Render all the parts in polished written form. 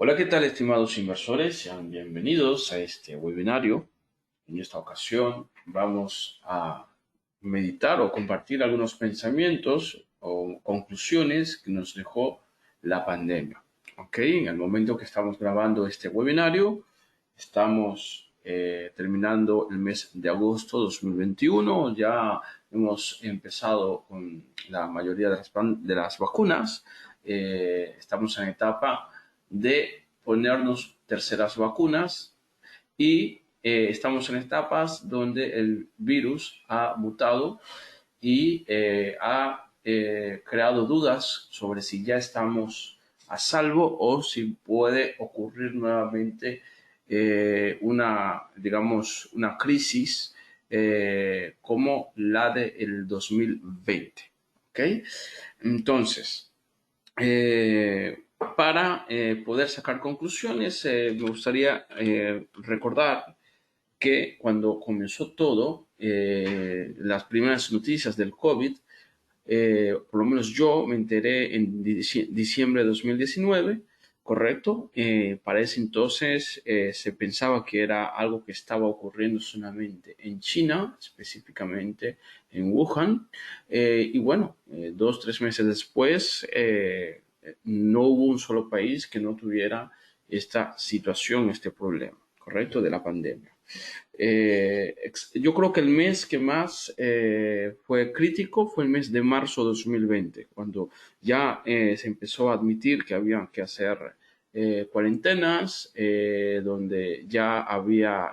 Hola, ¿qué tal, estimados inversores? Sean bienvenidos a este webinario. En esta ocasión vamos a meditar o compartir algunos pensamientos o conclusiones que nos dejó la pandemia. ¿Ok? En el momento que estamos grabando este webinario, estamos terminando el mes de agosto de 2021. Ya hemos empezado con la mayoría de las vacunas. Estamos en etapa de ponernos terceras vacunas y estamos en etapas donde el virus ha mutado y ha creado dudas sobre si ya estamos a salvo o si puede ocurrir nuevamente digamos, una crisis como la del 2020. ¿Ok? Entonces, para poder sacar conclusiones, me gustaría recordar que cuando comenzó todo, las primeras noticias del COVID, por lo menos yo me enteré en diciembre de 2019, ¿correcto? Para ese entonces se pensaba que era algo que estaba ocurriendo solamente en China, específicamente en Wuhan. Y bueno, 2, 3 meses después, no hubo un solo país que no tuviera esta situación, este problema, ¿correcto? De la pandemia. Yo creo que el mes que más fue crítico fue el mes de marzo de 2020, cuando ya se empezó a admitir que había que hacer cuarentenas, donde ya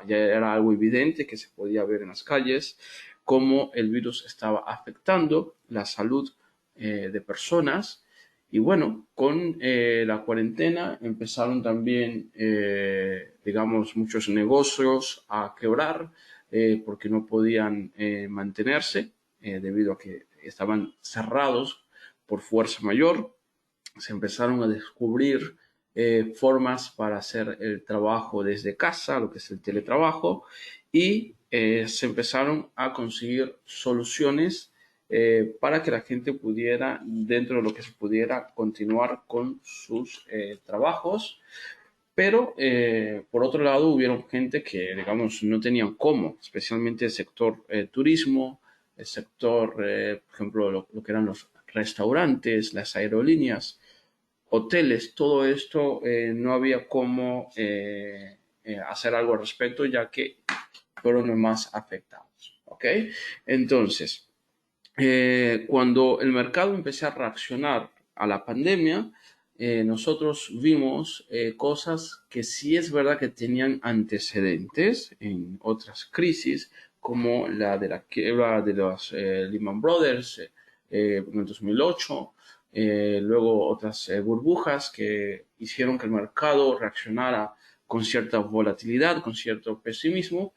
era algo evidente que se podía ver en las calles cómo el virus estaba afectando la salud de personas. Y bueno, con la cuarentena empezaron también, digamos, muchos negocios a quebrar porque no podían mantenerse debido a que estaban cerrados por fuerza mayor. Se empezaron a descubrir formas para hacer el trabajo desde casa, lo que es el teletrabajo, y se empezaron a conseguir soluciones para que la gente pudiera, dentro de lo que se pudiera, continuar con sus trabajos. Pero, por otro lado, hubieron gente que, digamos, no tenían cómo, especialmente el sector turismo, el sector, por ejemplo, lo que eran los restaurantes, las aerolíneas, hoteles, todo esto no había cómo hacer algo al respecto, ya que fueron los más afectados. ¿Ok? Entonces, cuando el mercado empezó a reaccionar a la pandemia, nosotros vimos cosas que sí es verdad que tenían antecedentes en otras crisis, como la de la quiebra de los Lehman Brothers en el 2008, luego otras burbujas que hicieron que el mercado reaccionara con cierta volatilidad, con cierto pesimismo,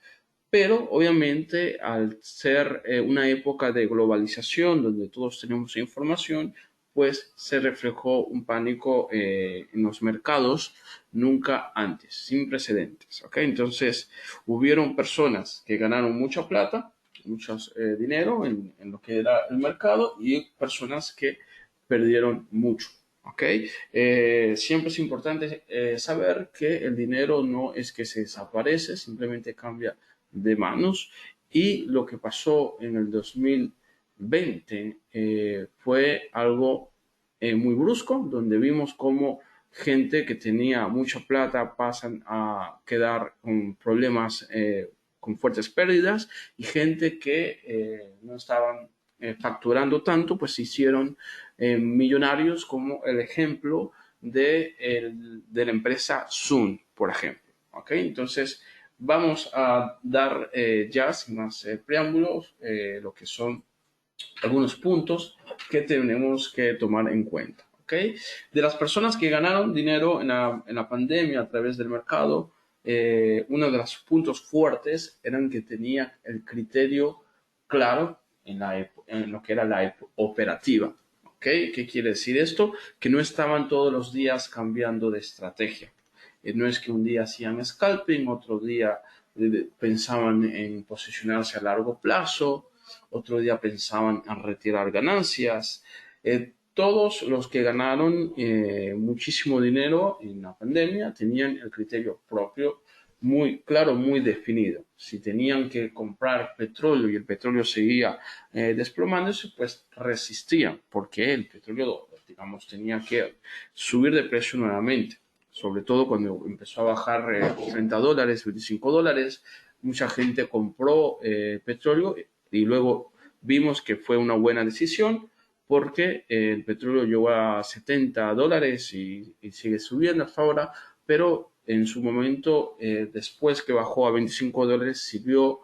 pero obviamente al ser una época de globalización donde todos tenemos información, pues se reflejó un pánico en los mercados nunca antes, sin precedentes. ¿Ok? Entonces hubieron personas que ganaron mucha plata, mucho dinero en lo que era el mercado y personas que perdieron mucho. ¿Ok? Siempre es importante saber que el dinero no es que se desaparece, simplemente cambia de manos, y lo que pasó en el 2020 fue algo muy brusco, donde vimos cómo gente que tenía mucha plata pasan a quedar con problemas, con fuertes pérdidas, y gente que no estaban facturando tanto, pues se hicieron millonarios, como el ejemplo de la empresa Zoom, por ejemplo. ¿Ok? Entonces, vamos a dar ya, sin más preámbulos, lo que son algunos puntos que tenemos que tomar en cuenta. ¿Ok? De las personas que ganaron dinero en la pandemia a través del mercado, uno de los puntos fuertes eran que tenía el criterio claro en lo que era la operativa. ¿Ok? ¿Qué quiere decir esto? Que no estaban todos los días cambiando de estrategia. No es que un día hacían scalping, otro día pensaban en posicionarse a largo plazo, otro día pensaban en retirar ganancias. todos los que ganaron muchísimo dinero en la pandemia tenían el criterio propio muy claro, muy definido. Si tenían que comprar petróleo y el petróleo seguía desplomándose, pues resistían, porque el petróleo, digamos, tenía que subir de precio nuevamente. Sobre todo cuando empezó a bajar $30, $25, mucha gente compró petróleo y luego vimos que fue una buena decisión porque el petróleo llegó a $70 y sigue subiendo hasta ahora, pero en su momento, después que bajó a $25, siguió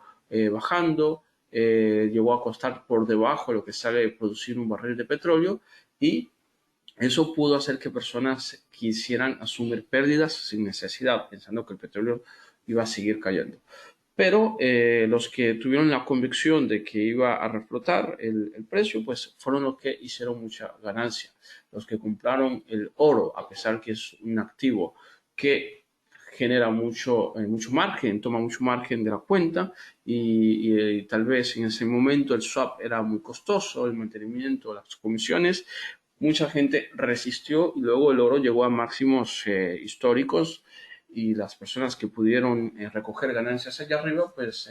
bajando, llegó a costar por debajo de lo que sale producir un barril de petróleo y eso pudo hacer que personas quisieran asumir pérdidas sin necesidad, pensando que el petróleo iba a seguir cayendo. Pero los que tuvieron la convicción de que iba a reflotar el precio, pues fueron los que hicieron mucha ganancia. Los que compraron el oro, a pesar que es un activo que genera mucho margen, toma mucho margen de la cuenta y tal vez en ese momento el swap era muy costoso, el mantenimiento, las comisiones, mucha gente resistió y luego el oro llegó a máximos históricos y las personas que pudieron recoger ganancias allá arriba, pues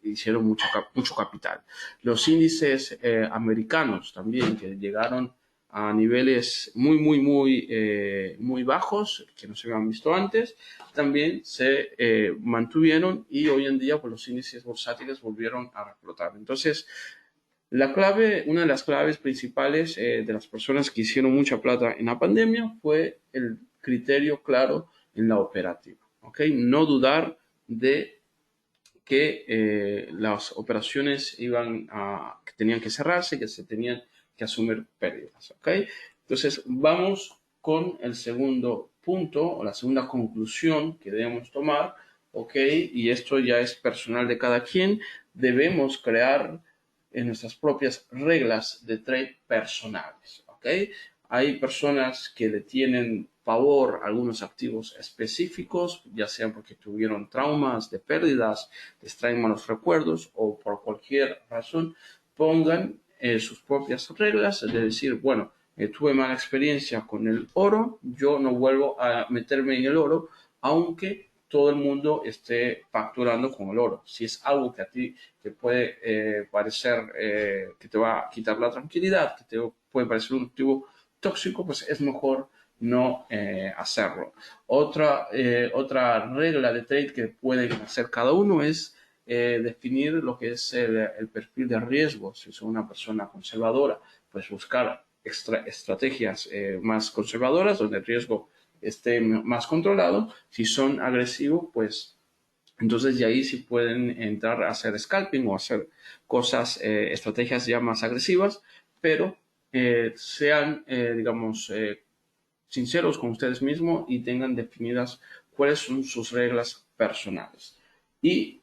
hicieron mucho capital. Los índices americanos también, que llegaron a niveles muy bajos, que no se habían visto antes, también se mantuvieron y hoy en día pues, los índices bursátiles volvieron a reflotar. Entonces, una de las claves principales de las personas que hicieron mucha plata en la pandemia fue el criterio claro en la operativa. ¿Okay? No dudar de que las operaciones que tenían que cerrarse, que se tenían que asumir pérdidas. ¿Okay? Entonces, vamos con el segundo punto o la segunda conclusión que debemos tomar. ¿Okay? Y esto ya es personal de cada quien. Debemos crear nuestras propias reglas de trade personales. ¿Okay? Hay personas que le tienen pavor a algunos activos específicos, ya sean porque tuvieron traumas de pérdidas, les traen malos recuerdos o por cualquier razón, pongan sus propias reglas de decir, bueno, tuve mala experiencia con el oro, yo no vuelvo a meterme en el oro, aunque todo el mundo esté facturando con el oro. Si es algo que a ti te puede parecer que te va a quitar la tranquilidad, que te puede parecer un activo tóxico, pues es mejor no hacerlo. Otra regla de trade que puede hacer cada uno es definir lo que es el perfil de riesgo. Si soy una persona conservadora, pues buscar estrategias más conservadoras donde el riesgo esté más controlado. Si son agresivos, pues entonces de ahí sí pueden entrar a hacer scalping o hacer cosas, estrategias ya más agresivas, pero sean, digamos, sinceros con ustedes mismos y tengan definidas cuáles son sus reglas personales. Y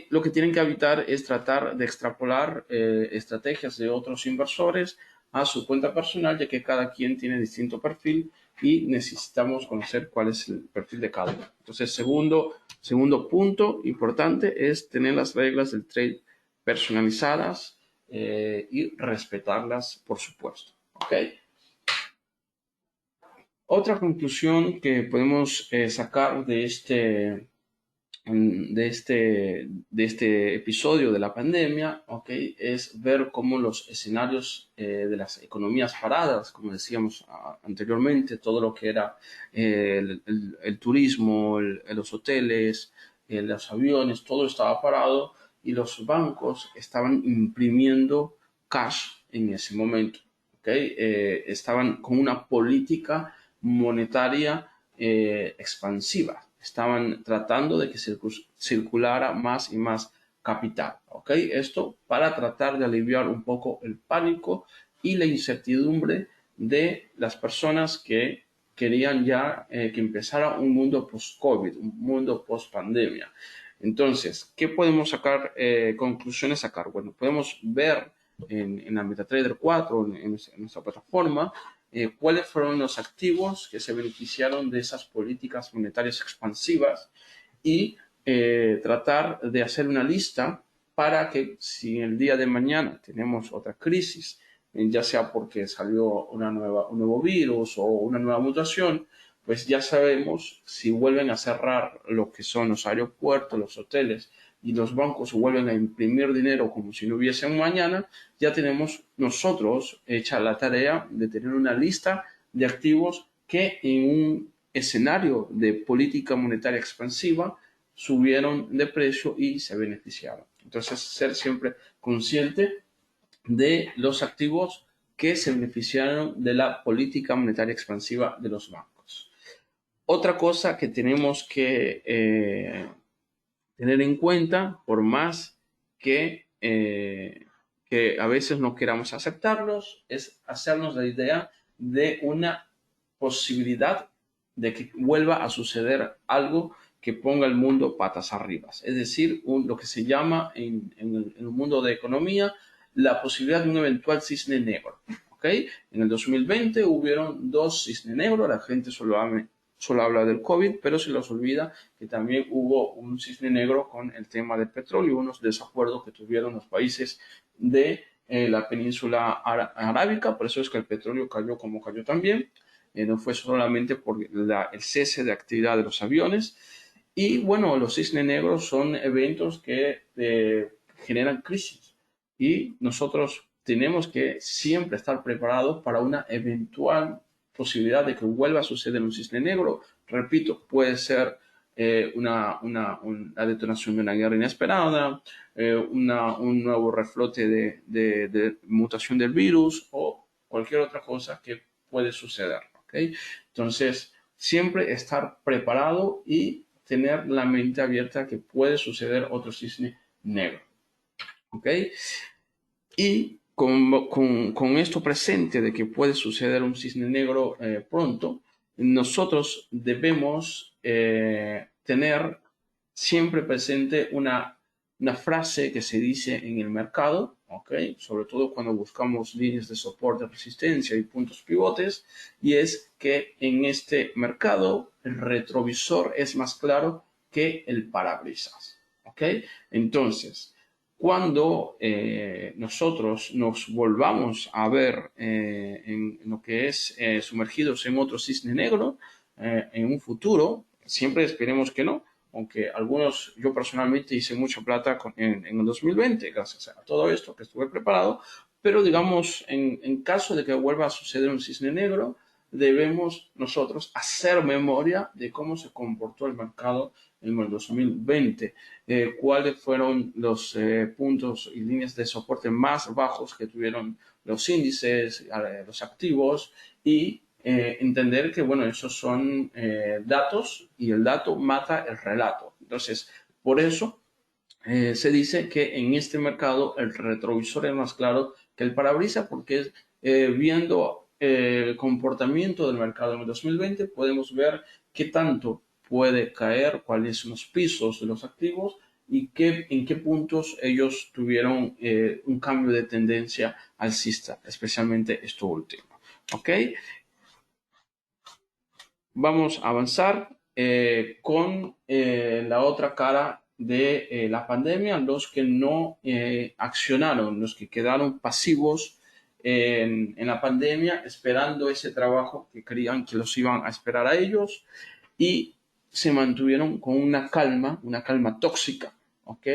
lo que tienen que evitar es tratar de extrapolar estrategias de otros inversores a su cuenta personal, ya que cada quien tiene distinto perfil y necesitamos conocer cuál es el perfil de cada uno. Entonces, segundo punto importante es tener las reglas del trade personalizadas y respetarlas, por supuesto. ¿Ok? Otra conclusión que podemos sacar de este episodio de la pandemia, ¿okay? Es ver cómo los escenarios de las economías paradas, como decíamos anteriormente, todo lo que era el turismo, los hoteles, los aviones, todo estaba parado y los bancos estaban imprimiendo cash en ese momento. ¿Okay? Estaban con una política monetaria expansiva. Estaban tratando de que circulara más y más capital. ¿Ok? Esto para tratar de aliviar un poco el pánico y la incertidumbre de las personas que querían ya que empezara un mundo post-COVID, un mundo post-pandemia. Entonces, ¿qué podemos sacar? Conclusiones sacar. Bueno, podemos ver en la MetaTrader 4, en nuestra plataforma, cuáles fueron los activos que se beneficiaron de esas políticas monetarias expansivas y tratar de hacer una lista para que si el día de mañana tenemos otra crisis ya sea porque salió un nuevo virus o una nueva mutación, pues ya sabemos si vuelven a cerrar lo que son los aeropuertos, los hoteles y los bancos vuelven a imprimir dinero como si no hubiese un mañana, ya tenemos nosotros hecha la tarea de tener una lista de activos que en un escenario de política monetaria expansiva subieron de precio y se beneficiaron. Entonces, ser siempre consciente de los activos que se beneficiaron de la política monetaria expansiva de los bancos. Otra cosa que tenemos que tener en cuenta, por más que a veces no queramos aceptarlos, es hacernos la idea de una posibilidad de que vuelva a suceder algo que ponga el mundo patas arriba. Es decir, lo que se llama en el mundo de economía la posibilidad de un eventual cisne negro. ¿Okay? En el 2020 hubieron dos cisnes negros, la gente solo habla del COVID, pero se les olvida que también hubo un cisne negro con el tema del petróleo, unos desacuerdos que tuvieron los países de la península arábica, por eso es que el petróleo cayó como cayó también, no fue solamente por el cese de actividad de los aviones. Y bueno, los cisnes negros son eventos que generan crisis y nosotros tenemos que siempre estar preparados para una eventual posibilidad de que vuelva a suceder un cisne negro. Repito, puede ser la detonación de una guerra inesperada, un nuevo reflote de mutación del virus o cualquier otra cosa que puede suceder. ¿Okay? Entonces, siempre estar preparado y tener la mente abierta que puede suceder otro cisne negro. ¿Ok? Y con esto presente de que puede suceder un cisne negro pronto, nosotros debemos tener siempre presente una frase que se dice en el mercado, ¿okay? Sobre todo cuando buscamos líneas de soporte, resistencia y puntos pivotes, y es que en este mercado el retrovisor es más claro que el parabrisas. ¿Okay? Entonces, cuando nosotros nos volvamos a ver en lo que es sumergidos en otro cisne negro en un futuro, siempre esperemos que no, aunque yo personalmente hice mucha plata en el 2020 gracias a todo esto que estuve preparado, pero digamos, en caso de que vuelva a suceder un cisne negro, debemos nosotros hacer memoria de cómo se comportó el mercado en el 2020, cuáles fueron los puntos y líneas de soporte más bajos que tuvieron los índices, los activos y entender que, bueno, esos son datos y el dato mata el relato. Entonces, por eso se dice que en este mercado el retrovisor es más claro que el parabrisas porque viendo el comportamiento del mercado en el 2020 podemos ver qué tanto puede caer, cuáles son los pisos de los activos y en qué puntos ellos tuvieron un cambio de tendencia alcista, especialmente esto último. ¿Ok? Vamos a avanzar con la otra cara de la pandemia, los que no accionaron, los que quedaron pasivos en la pandemia, esperando ese trabajo que creían que los iban a esperar a ellos y se mantuvieron con una calma tóxica, ¿ok?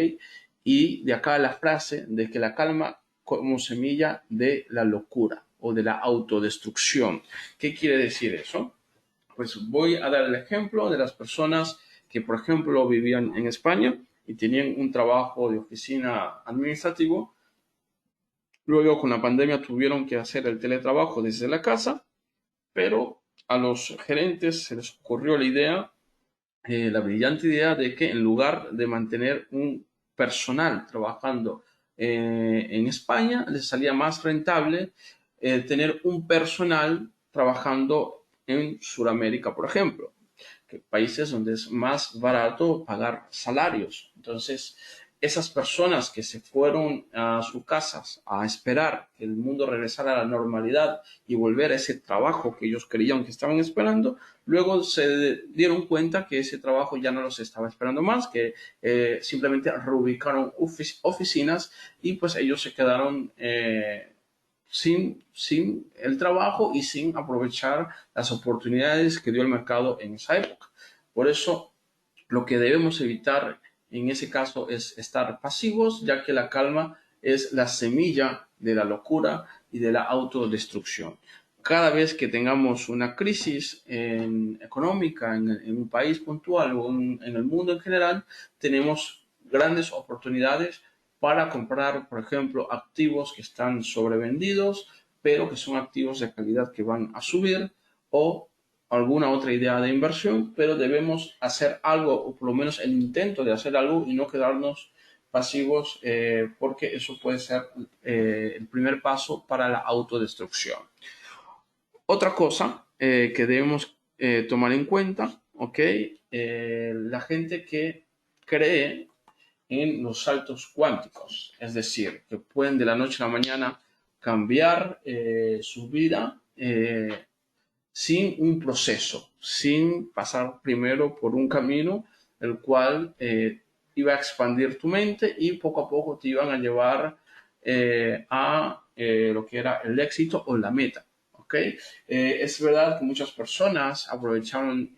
Y de acá la frase de que la calma como semilla de la locura o de la autodestrucción. ¿Qué quiere decir eso? Pues voy a dar el ejemplo de las personas que, por ejemplo, vivían en España y tenían un trabajo de oficina administrativo. Luego, con la pandemia, tuvieron que hacer el teletrabajo desde la casa, pero a los gerentes se les ocurrió la brillante idea de que en lugar de mantener un personal trabajando en España, les salía más rentable tener un personal trabajando en Sudamérica, por ejemplo, que países donde es más barato pagar salarios. Entonces, esas personas que se fueron a sus casas a esperar que el mundo regresara a la normalidad y volver a ese trabajo que ellos creían que estaban esperando, luego se dieron cuenta que ese trabajo ya no los estaba esperando más, que simplemente reubicaron oficinas y pues ellos se quedaron sin el trabajo y sin aprovechar las oportunidades que dio el mercado en esa época. Por eso, lo que debemos evitar en ese caso es estar pasivos, ya que la calma es la semilla de la locura y de la autodestrucción. Cada vez que tengamos una crisis económica en un país puntual o en el mundo en general, tenemos grandes oportunidades para comprar, por ejemplo, activos que están sobrevendidos, pero que son activos de calidad que van a subir, o alguna otra idea de inversión, pero debemos hacer algo, o por lo menos el intento de hacer algo y no quedarnos pasivos, porque eso puede ser el primer paso para la autodestrucción. Otra cosa que debemos tomar en cuenta, ¿ok? La gente que cree en los saltos cuánticos, es decir, que pueden de la noche a la mañana cambiar su vida sin un proceso, sin pasar primero por un camino el cual iba a expandir tu mente y poco a poco te iban a llevar a lo que era el éxito o la meta. ¿Okay? Es verdad que muchas personas aprovecharon,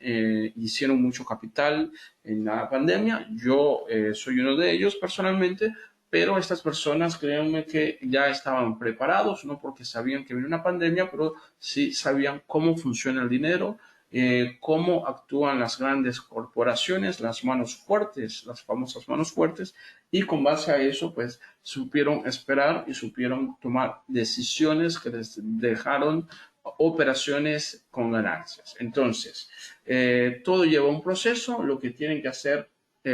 hicieron mucho capital en la pandemia. Yo soy uno de ellos personalmente, pero estas personas, créanme que ya estaban preparados, no porque sabían que venía una pandemia, pero sí sabían cómo funciona el dinero, cómo actúan las grandes corporaciones, las manos fuertes, las famosas manos fuertes, y con base a eso, pues supieron esperar y supieron tomar decisiones que les dejaron operaciones con ganancias. Entonces, todo lleva un proceso. Lo que tienen que hacer,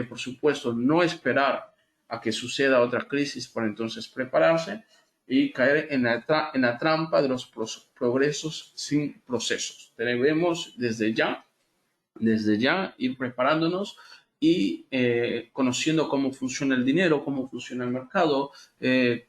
por supuesto, no esperar a que suceda otra crisis para entonces prepararse y caer en la trampa de los progresos sin procesos. Debemos desde ya ir preparándonos y conociendo cómo funciona el dinero, cómo funciona el mercado,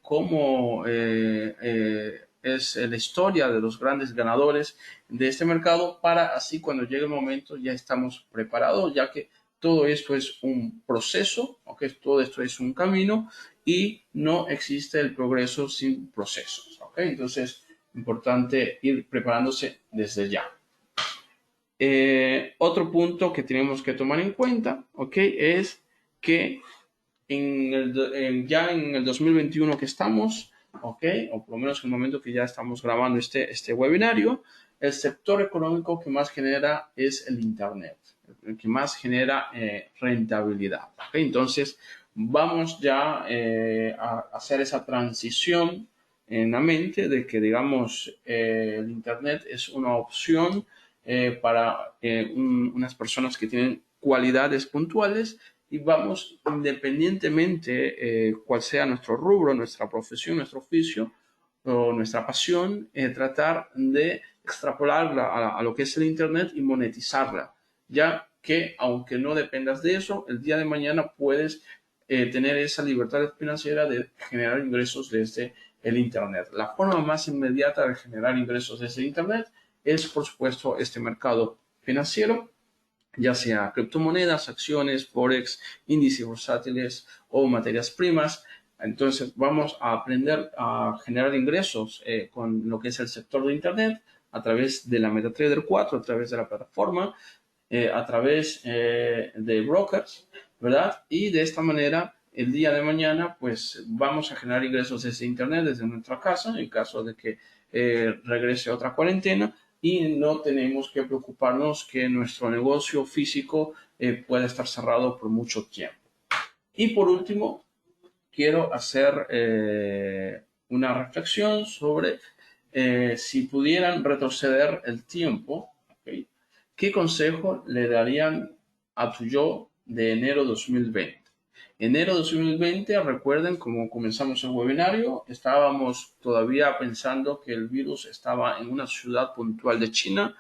cómo es la historia de los grandes ganadores de este mercado, para así cuando llegue el momento ya estamos preparados, ya que todo esto es un proceso, ¿okay? Todo esto es un camino y no existe el progreso sin procesos. ¿Okay? Entonces, importante ir preparándose desde ya. Otro punto que tenemos que tomar en cuenta, ¿ok? Es que ya en el 2021 que estamos, ¿ok? O por lo menos en el momento que ya estamos grabando este webinario, el sector económico que más genera es el Internet, el que más genera rentabilidad, ¿ok? Entonces, vamos ya a hacer esa transición en la mente de que, digamos, el Internet es una opción para unas personas que tienen cualidades puntuales, y vamos, independientemente cuál sea nuestro rubro, nuestra profesión, nuestro oficio o nuestra pasión, tratar de extrapolarla a lo que es el Internet y monetizarla, ya que aunque no dependas de eso, el día de mañana puedes tener esa libertad financiera de generar ingresos desde el Internet. La forma más inmediata de generar ingresos desde Internet es, por supuesto, este mercado financiero, ya sea criptomonedas, acciones, forex, índices bursátiles o materias primas. Entonces vamos a aprender a generar ingresos con lo que es el sector de Internet a través de la MetaTrader 4, a través de la plataforma, a través de brokers, ¿verdad? Y de esta manera, el día de mañana, pues vamos a generar ingresos desde Internet, desde nuestra casa, en caso de que regrese otra cuarentena, y no tenemos que preocuparnos que nuestro negocio físico pueda estar cerrado por mucho tiempo. Y por último, quiero hacer una reflexión sobre si pudieran retroceder el tiempo, ¿okay? ¿Qué consejo le darían a tu yo de enero 2020? Enero 2020, recuerden, como comenzamos el webinario, estábamos todavía pensando que el virus estaba en una ciudad puntual de China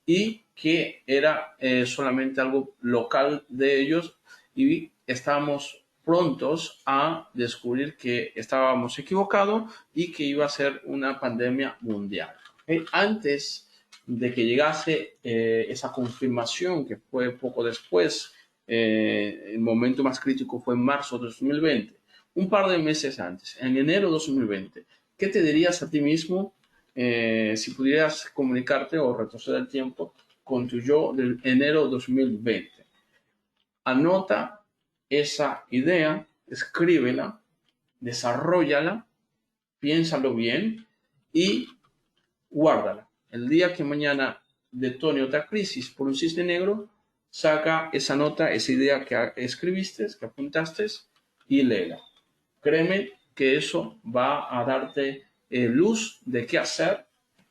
y que era solamente algo local de ellos, y estábamos prontos a descubrir que estábamos equivocados y que iba a ser una pandemia mundial. ¿Okay? Antes de que llegase esa confirmación, que fue poco después, el momento más crítico fue en marzo de 2020, un par de meses antes, en enero de 2020, ¿qué te dirías a ti mismo si pudieras comunicarte o retroceder el tiempo con tu yo del enero 2020? Anota esa idea, escríbela, desarrollala, piénsalo bien y guárdala. El día que mañana detone otra crisis por un cisne negro, saca esa nota, esa idea que escribiste, que apuntaste y léela. Créeme que eso va a darte luz de qué hacer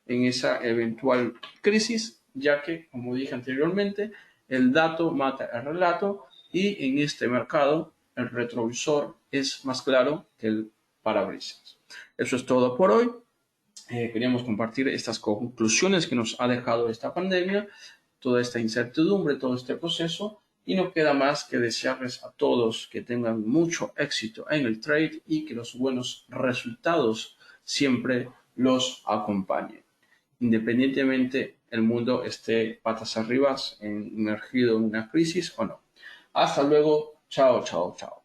en esa eventual crisis, ya que, como dije anteriormente, el dato mata el relato y en este mercado el retrovisor es más claro que el parabrisas. Eso es todo por hoy. Queríamos compartir estas conclusiones que nos ha dejado esta pandemia, toda esta incertidumbre, todo este proceso, y no queda más que desearles a todos que tengan mucho éxito en el trade y que los buenos resultados siempre los acompañen, independientemente el mundo esté patas arriba, inmergido en una crisis o no. Hasta luego, chao, chao, chao.